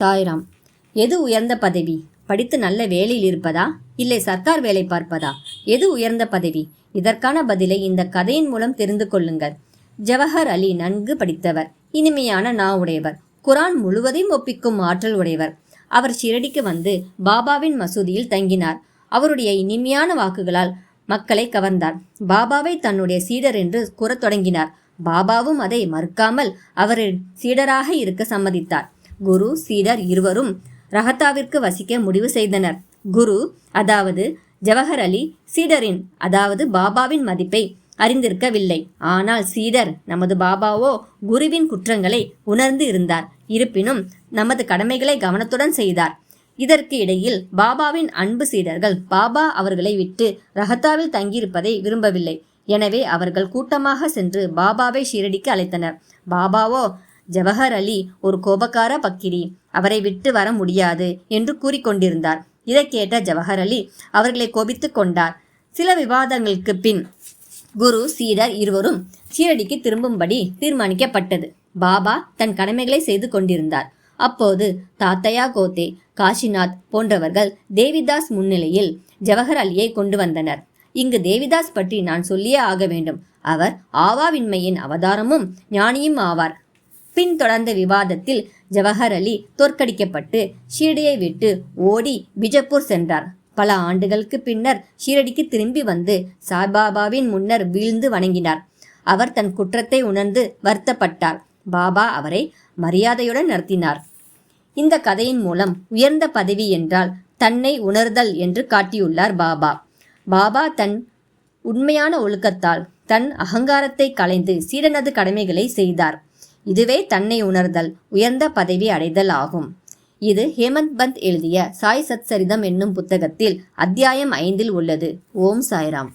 சாய்ராம். எது உயர்ந்த பதவி? படித்து நல்ல வேலையில் இருப்பதா, இல்லை சர்க்கார் வேலை பார்ப்பதா? எது உயர்ந்த பதவி? இதற்கான பதிலை இந்த கதையின் மூலம் தெரிந்து கொள்ளுங்கள். ஜவஹர் அலி நன்கு படித்தவர், இனிமையான நா உடையவர், குரான் முழுவதையும் ஒப்பிக்கும் ஆற்றல் உடையவர். அவர் ஷிரடிக்கு வந்து பாபாவின் மசூதியில் தங்கினார். அவருடைய இனிமையான வாக்குகளால் மக்களை கவர்ந்தார். பாபாவை தன்னுடைய சீடர் என்று கூறத் தொடங்கினார். பாபாவும் அதை மறுக்காமல் அவரின் சீடராக இருக்க சம்மதித்தார். குரு சீடர் இருவரும் ரஹத்தாவிற்கு வசிக்க முடிவு செய்தனர். குரு அதாவது ஜவஹர் அலி சீடரின் அதாவது பாபாவின் மதிப்பை அறிந்திருக்கவில்லை. ஆனால் சீடர் நமது பாபாவோ குருவின் குற்றங்களை உணர்ந்து இருந்தார். இருப்பினும் நமது கடமைகளை கவனத்துடன் செய்தார். இதற்கு இடையில் பாபாவின் அன்பு சீடர்கள் பாபா அவர்களை விட்டு ரஹத்தாவில் தங்கியிருப்பதை விரும்பவில்லை. எனவே அவர்கள் கூட்டமாக சென்று பாபாவை ஷிரடிக்கு அழைத்தனர். பாபாவோ ஜவஹர் அலி ஒரு கோபக்கார பக்கிரி, அவரை விட்டு வர முடியாது என்று கூறிக்கொண்டிருந்தார். இதை கேட்ட ஜவஹர் அலி அவர்களை கோபித்து கொண்டார். சில விவாதங்களுக்கு பின் குரு சீடர் இருவரும் ஷீரடிக்கு திரும்பும்படி தீர்மானிக்கப்பட்டது. பாபா தன் கடமைகளை செய்து கொண்டிருந்தார். அப்போது தாத்தையா கோத்தே, காஷிநாத் போன்றவர்கள் தேவிதாஸ் முன்னிலையில் ஜவஹர் அலியை கொண்டு வந்தனர். இங்கு தேவிதாஸ் பற்றி நான் சொல்லியே ஆக வேண்டும். அவர் ஆவாவின்மையின் அவதாரமும் ஞானியும் ஆவார். பின்தொடர்ந்த விவாதத்தில் ஜவஹர் அலி தோற்கடிக்கப்பட்டு ஷீரடியை விட்டு ஓடி பிஜப்பூர் சென்றார். பல ஆண்டுகளுக்கு பின்னர் ஷீரடிக்கு திரும்பி வந்து சாய்பாபாவின் முன்னர் வீழ்ந்து வணங்கினார். அவர் தன் குற்றத்தை உணர்ந்து வருத்தப்பட்டார். பாபா அவரை மரியாதையுடன் நடத்தினார். இந்த கதையின் மூலம் உயர்ந்த பதவி என்றால் தன்னை உணர்தல் என்று காட்டியுள்ளார் பாபா. பாபா தன் உண்மையான ஒழுக்கத்தால் தன் அகங்காரத்தை களைந்து சீடனது கடமைகளை செய்தார். இதுவே தன்னை உணர்தல், உயர்ந்த பதவி அடைதல் ஆகும். இது ஹேமந்த் பந்த் எழுதிய சாய் சத் சரிதம் என்னும் புத்தகத்தில் அத்தியாயம் 5 உள்ளது. ஓம் சாய்ராம்.